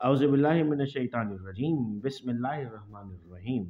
औज़ुबिल्लाहिमिनश्शैतानिर्रजीम बिस्मिल्लाहिर्रहमानिर्रहीम।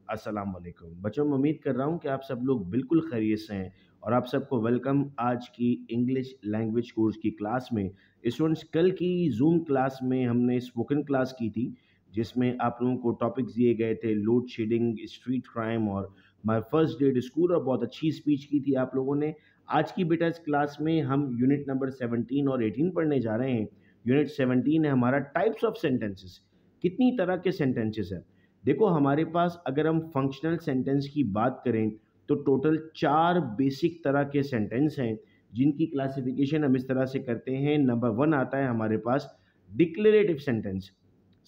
अस्सलाम वालेकुम बच्चों, मैं उम्मीद कर रहा हूँ कि आप सब लोग बिल्कुल खैरियत से हैं और आप सबको वेलकम आज की इंग्लिश लैंग्वेज कोर्स की क्लास में। स्टूडेंट्स, कल की जूम क्लास में हमने स्पोकन क्लास की थी जिसमें आप लोगों को टॉपिक्स दिए गए थे लोड शेडिंग, स्ट्रीट क्राइम और my first day at school, और बहुत अच्छी स्पीच की थी आप लोगों ने। आज की बेटा इस क्लास में हम यूनिट नंबर 17 और 18 पढ़ने जा रहे हैं। यूनिट 17 है हमारा टाइप्स ऑफ सेंटेंसेस। कितनी तरह के सेंटेंसेस हैं? देखो, हमारे पास अगर हम फंक्शनल सेंटेंस की बात करें तो टोटल 4 बेसिक तरह के सेंटेंस हैं जिनकी क्लासिफिकेशन हम इस तरह से करते हैं। नंबर 1 आता है हमारे पास डिक्लेरेटिव सेंटेंस।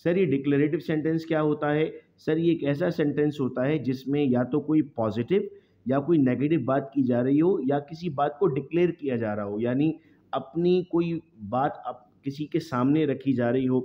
सर, ये डिक्लेरेटिव सेंटेंस क्या होता है? सर, ये एक ऐसा सेंटेंस होता है जिसमें या तो कोई पॉजिटिव या कोई नेगेटिव बात की जा रही हो या किसी बात को डिक्लेयर किया जा रहा हो, यानी अपनी कोई बात किसी के सामने रखी जा रही हो,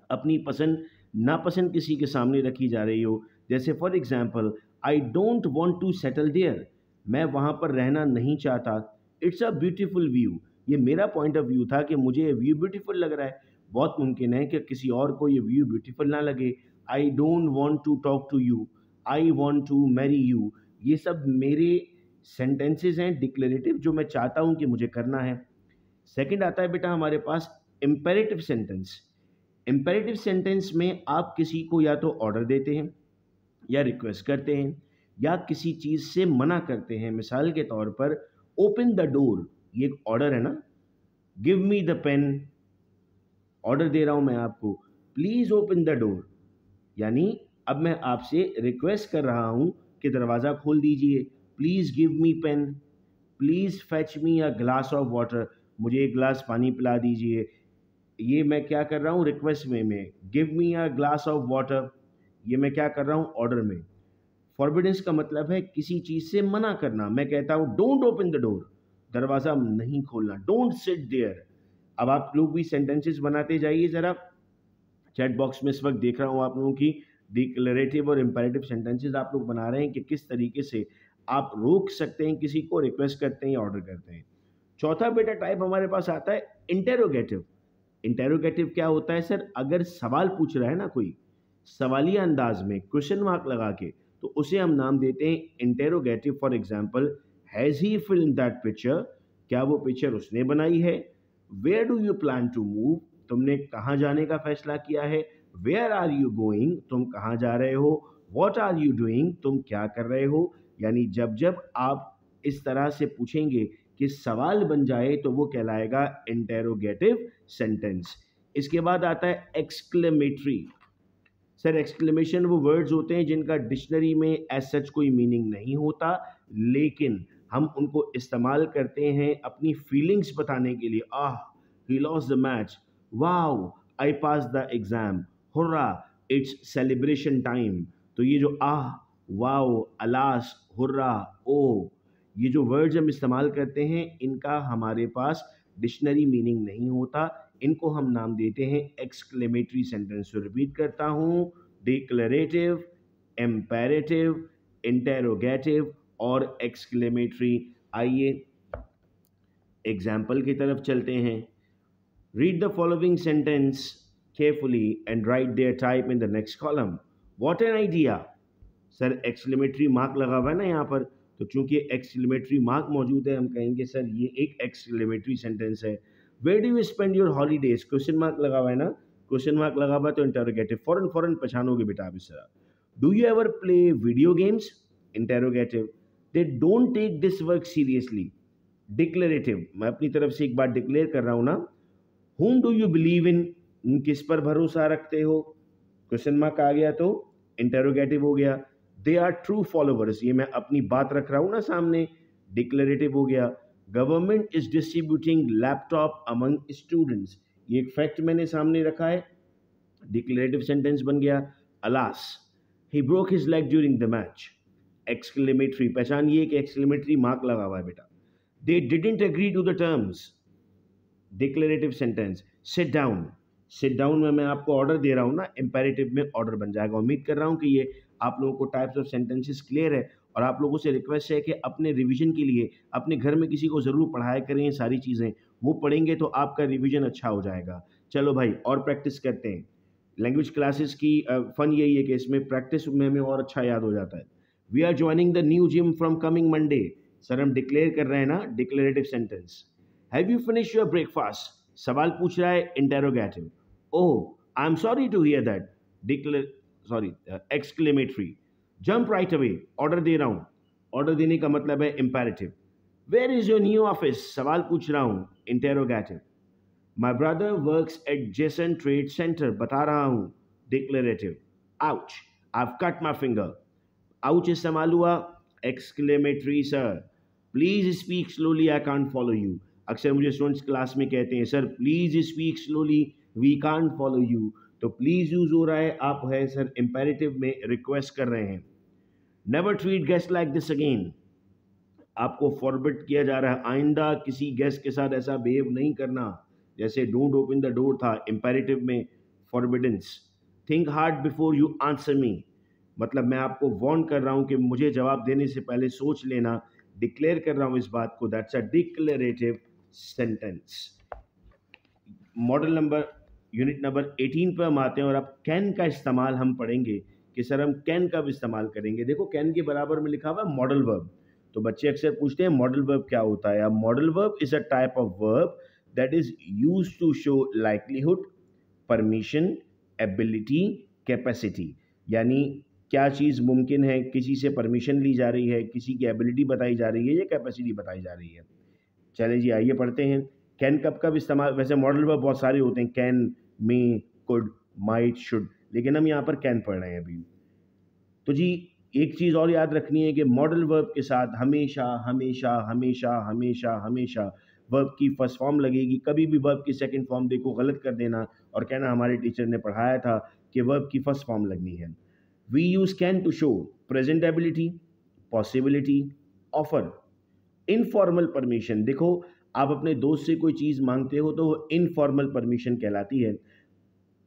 अपनी पसंद नापसंद किसी के सामने रखी जा रही हो। जैसे for example, I don't want to settle there, मैं वहाँ पर रहना नहीं चाहता। इट्स अ ब्यूटीफुल व्यू, ये मेरा पॉइंट ऑफ व्यू था कि मुझे ये व्यू ब्यूटीफुल लग रहा है। बहुत मुमकिन है कि किसी और को ये व्यू ब्यूटीफुल ना लगे। I don't want to talk to you, I want to marry you, ये सब मेरे सेंटेंसेस हैं डिक्लेरेटिव जो मैं चाहता हूँ कि मुझे करना है। सेकंड आता है बेटा हमारे पास इम्पेरेटिव सेंटेंस। इम्पेरेटिव सेंटेंस में आप किसी को या तो ऑर्डर देते हैं या रिक्वेस्ट करते हैं या किसी चीज़ से मना करते हैं। मिसाल के तौर पर ओपन द डोर, ये एक ऑर्डर है ना। Give me the pen, order दे रहा हूं मैं आपको, प्लीज़ ओपन द डोर, यानी अब मैं आपसे रिक्वेस्ट कर रहा हूं कि दरवाज़ा खोल दीजिए। Please give me pen, please fetch me a glass of water, मुझे एक गिलास पानी पिला दीजिए। ये मैं क्या कर रहा हूँ रिक्वेस्ट में give me a glass of water, ये मैं क्या कर रहा हूँ ऑर्डर में। फॉरबिडेंस का मतलब है किसी चीज़ से मना करना। मैं कहता हूँ डोंट ओपन द डोर, दरवाज़ा नहीं खोलना, डोंट सिट देयर। अब आप लोग भी सेंटेंसेस बनाते जाइए ज़रा। चैट बॉक्स में इस वक्त देख रहा हूँ आप लोगों की डिक्लेरेटिव और इंपेरेटिव सेंटेंसेस आप लोग बना रहे हैं कि किस तरीके से आप रोक सकते हैं किसी को, रिक्वेस्ट करते हैं या ऑर्डर करते हैं। चौथा बेटा टाइप हमारे पास आता है इंटेरोगेटिव। इंटेरोगेटिव क्या होता है? सर, अगर सवाल पूछ रहा है ना कोई, सवालिया अंदाज में क्वेश्चन मार्क लगा के, तो उसे हम नाम देते हैं interrogative. For example, has he film that picture, क्या वो पिक्चर उसने बनाई है। Where do you plan to move, तुमने कहाँ जाने का फैसला किया है। वेयर आर यू गोइंग, तुम कहाँ जा रहे हो। वॉट आर यू डूइंग, तुम क्या कर रहे हो। यानी जब जब आप इस तरह से पूछेंगे कि सवाल बन जाए तो वो कहलाएगा इंटेरोगेटिव सेंटेंस। इसके बाद आता है एक्सक्लेमेटरी। सर, एक्सक्लेमेशन वो वर्ड्स होते हैं जिनका डिक्शनरी में एज सच कोई मीनिंग नहीं होता, लेकिन हम उनको इस्तेमाल करते हैं अपनी फीलिंग्स बताने के लिए। Ah, he lost the match, wow, I pass the exam, hurrah, it's celebration time. तो ये जो ah, wow, alas, hurrah, oh, ये जो वर्ड्स हम इस्तेमाल करते हैं इनका हमारे पास डिक्शनरी मीनिंग नहीं होता, इनको हम नाम देते हैं एक्सक्लेमेटरी सेंटेंस। रिपीट करता हूं, डिक्लेरेटिव, एम्पेरेटिव, इंटेरोगेटिव और एक्सक्लेमेटरी। आइए एग्जाम्पल की तरफ चलते हैं। Read the following sentence carefully and write their type in the next column. What an idea. Sir, exclamatory mark लगा हुआ है ना यहाँ पर, तो चूंकि एक्सक्लेमेटरी मार्क मौजूद है हम कहेंगे सर ये एक एक्सक्लेमेटरी सेंटेंस है। Where do you spend your holidays, question mark लगा हुआ है ना, क्वेश्चन मार्क लगा हुआ तो इंटेरोगेटिव, फौरन फौरन पहचानोगे बेटा आप इस तरह। Do you ever play video games, interrogative. They don't take this work seriously, declarative, मैं अपनी तरफ से एक बात डिक्लेयर कर रहा हूं ना। whom do you believe in, किस पर भरोसा रखते हो, क्वेश्चन मार्क आ गया तो इंटेरोगेटिव हो गया। दे आर ट्रू फॉलोवर्स, ये मैं अपनी बात रख रहा हूं ना सामने, डिक्लेरेटिव हो गया। Government is distributing laptop among students, ये एक फैक्ट मैंने सामने रखा है, डिक्लेरेटिव सेंटेंस बन गया। Alas, he broke his leg during the match, exclamatory, पहचानिए कि एक्सक्लेमेटरी मार्क लगा हुआ है बेटा। They didn't agree to the terms, declarative sentence. Sit down, sit down में मैं आपको ऑर्डर दे रहा हूँ ना, इंपेरेटिव में ऑर्डर बन जाएगा। उम्मीद कर रहा हूँ कि ये आप लोगों को टाइप्स ऑफ सेंटेंसेस क्लियर है, और आप लोगों से रिक्वेस्ट है कि अपने रिवीजन के लिए अपने घर में किसी को ज़रूर पढ़ाया करें ये सारी चीज़ें, वो पढ़ेंगे तो आपका रिवीजन अच्छा हो जाएगा। चलो भाई और प्रैक्टिस करते हैं। लैंग्वेज क्लासेस की फन यही है कि इसमें प्रैक्टिस में हमें और अच्छा याद हो जाता है। We are joining the new gym from coming Monday. Sir हम डिक्लेयर कर रहे हैं ना declarative sentence. Have you finish your breakfast? सवाल पूछ रहा है interrogative. Oh I am sorry to hear that. Declare sorry exclamatory. Jump right away, order दे रहा हूँ। ऑर्डर देने का मतलब है imperative. Where is your new office? सवाल पूछ रहा हूँ interrogative. My brother works at Jason trade centre, बता रहा हूँ declarative. Ouch, I have cut my finger. Ouch इस्तेमाल हुआ exclamatory. Sir please speak slowly, I can't follow you. अक्सर मुझे स्टूडेंट्स क्लास में कहते हैं sir please speak slowly, we can't follow you. तो प्लीज यूज हो रहा है, आप है सर इंपेरेटिव में रिक्वेस्ट कर रहे हैं। Never treat guest like this again, आपको फॉरबिड किया जा रहा है आइंदा किसी गेस्ट के साथ ऐसा बिहेव नहीं करना। जैसे डोंट ओपन द डोर था इंपेरेटिव में forbiddance. Think hard before you answer me, मतलब मैं आपको वार्न कर रहा हूं कि मुझे जवाब देने से पहले सोच लेना। डिक्लेयर कर रहा हूं इस बात को, that's a declarative sentence. Model number unit number 18 पर हम आते हैं और अब कैन का इस्तेमाल हम पढ़ेंगे कि सर हम कैन कब इस्तेमाल करेंगे। देखो कैन के बराबर में लिखा हुआ है मॉडल वर्ब। तो बच्चे अक्सर पूछते हैं मॉडल वर्ब क्या होता है। अब modal verb is a type of verb that is used to show likelihood, permission, ability, capacity. यानी क्या चीज़ मुमकिन है, किसी से परमिशन ली जा रही है, किसी की एबिलिटी बताई जा रही है या कैपेसिटी बताई जा रही है। चले जी आइए पढ़ते हैं। कैन कब कब इस्तेमाल, वैसे मॉडल वर्ब बहुत सारे होते हैं, can, may, could, might, should, लेकिन हम यहाँ पर कैन पढ़ रहे हैं अभी। तो जी एक चीज़ और याद रखनी है कि मॉडल वर्ब के साथ हमेशा हमेशा हमेशा हमेशा हमेशा वर्ब की फर्स्ट फॉर्म लगेगी। कभी भी वर्ब की सेकंड फॉर्म देखो गलत कर देना और कहना हमारे टीचर ने पढ़ाया था कि वर्ब की फर्स्ट फॉर्म लगनी है। We use can to show presentability, possibility, offer, informal permission. देखो आप अपने दोस्त से कोई चीज़ मांगते हो तो वो इनफॉर्मल परमिशन कहलाती है,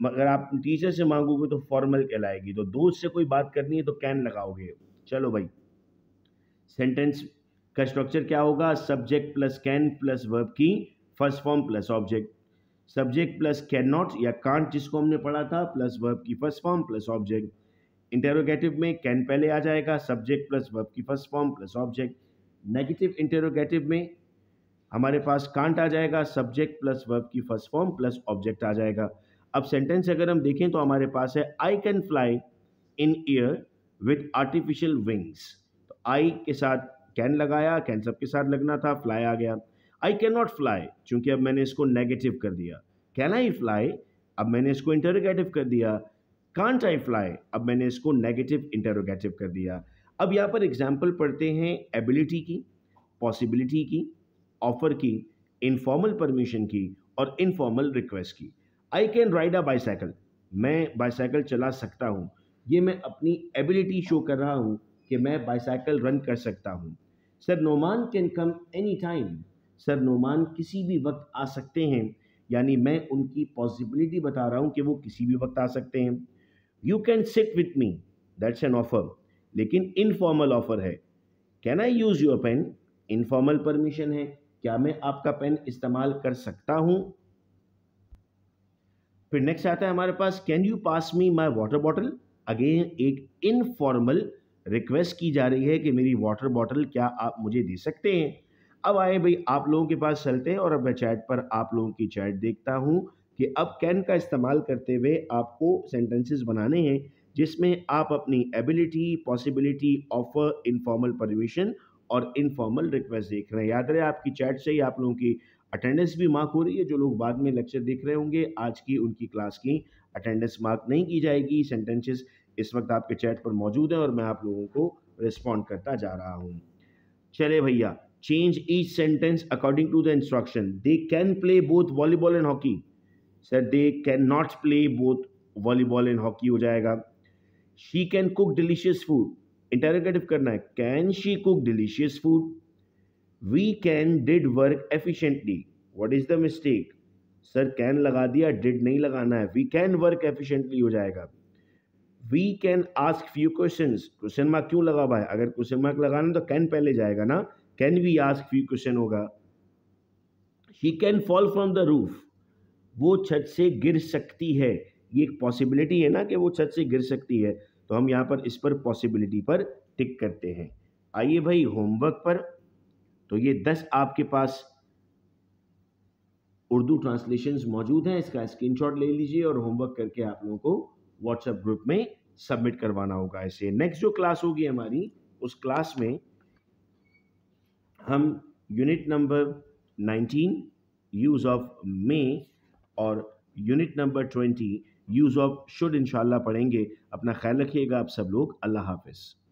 मगर आप टीचर से मांगोगे तो फॉर्मल कहलाएगी। तो दोस्त से कोई बात करनी है तो कैन लगाओगे। चलो भाई सेंटेंस का स्ट्रक्चर क्या होगा, subject plus can plus verb की first form plus object. Subject plus can not या कांट जिसको हमने पढ़ा था प्लस वर्ब की first form plus object. Interrogative में कैन पहले आ जाएगा, सब्जेक्ट प्लस वर्ब की first form plus object. Negative interrogative में हमारे पास कांट आ जाएगा, सब्जेक्ट प्लस वर्ब की फर्स्ट फॉर्म प्लस ऑब्जेक्ट आ जाएगा। अब सेंटेंस अगर हम देखें तो हमारे पास है I can fly in air with artificial wings. तो आई के साथ कैन लगाया, कैन सबके साथ लगना था, फ्लाई आ गया। आई कैन नॉट फ्लाई, चूंकि अब मैंने इसको नेगेटिव कर दिया। कैन आई फ्लाई, अब मैंने इसको इंटरोगेटिव कर दिया। कांट आई फ्लाई, अब मैंने इसको नेगेटिव इंटरोगेटिव कर दिया। अब यहाँ पर एग्जाम्पल पढ़ते हैं एबिलिटी की, पॉसिबिलिटी की, ऑफर की, इनफॉर्मल परमिशन की और इनफॉर्मल रिक्वेस्ट की। I can ride a bicycle, मैं बाईसाइकिल चला सकता हूँ। ये मैं अपनी एबिलिटी शो कर रहा हूँ कि मैं बाईसाइकिल रन कर सकता हूँ। Sir Noman can come any time, sir Noman किसी भी वक्त आ सकते हैं, यानी मैं उनकी पॉसिबिलिटी बता रहा हूँ कि वो किसी भी वक्त आ सकते हैं। You can sit with me, that's an offer, लेकिन इनफॉर्मल ऑफर है। Can I use your pen, informal permission है, क्या मैं आपका पेन इस्तेमाल कर सकता हूं। फिर नेक्स्ट आता है हमारे पास can you pass me my water bottle. Again एक इनफॉर्मल रिक्वेस्ट की जा रही है कि मेरी वाटर बॉटल क्या आप मुझे दे सकते हैं। अब आए भाई आप लोगों के पास चलते हैं और अब मैं चैट पर आप लोगों की चैट देखता हूं कि अब कैन का इस्तेमाल करते हुए आपको सेंटेंसेस बनाने हैं जिसमें आप अपनी ability, possibility, offer, informal permission और इनफॉर्मल रिक्वेस्ट देख रहे हैं। याद रहे आपकी चैट से ही आप लोगों की अटेंडेंस भी मार्क हो रही है। जो लोग बाद में लेक्चर देख रहे होंगे आज की उनकी क्लास की अटेंडेंस मार्क नहीं की जाएगी। सेंटेंसेस इस वक्त आपके चैट पर मौजूद है और मैं आप लोगों को रिस्पॉन्ड करता जा रहा हूँ। चले भैया, change each sentence according to the instruction. They can play both volleyball and hockey, sir they can not play both volleyball and hockey हो जाएगा। She can cook delicious food, interrogative करना है, can she cook delicious food. We can did work efficiently, what is the mistake, sir can लगा दिया, did नहीं लगाना है, we can work efficiently हो जाएगा। We can ask few questions, question mark क्यों लगा हुआ है, अगर क्वेश्चन मार्क लगाना तो कैन पहले जाएगा ना, can we ask few question होगा। She can fall from the roof, वो छत से गिर सकती है। ये एक पॉसिबिलिटी है ना कि वो छत से गिर सकती है, तो हम यहाँ पर इस पर पॉसिबिलिटी पर टिक करते हैं। आइए भाई होमवर्क पर। तो ये 10 आपके पास उर्दू ट्रांसलेशंस मौजूद हैं, इसका स्क्रीनशॉट ले लीजिए और होमवर्क करके आप लोगों को व्हाट्सएप ग्रुप में सबमिट करवाना होगा। ऐसे नेक्स्ट जो क्लास होगी हमारी, उस क्लास में हम unit number 19 use of may और unit number 20 use of should इंशाल्लाह पढ़ेंगे। अपना ख्याल रखिएगा आप सब लोग। अल्लाह हाफिज़।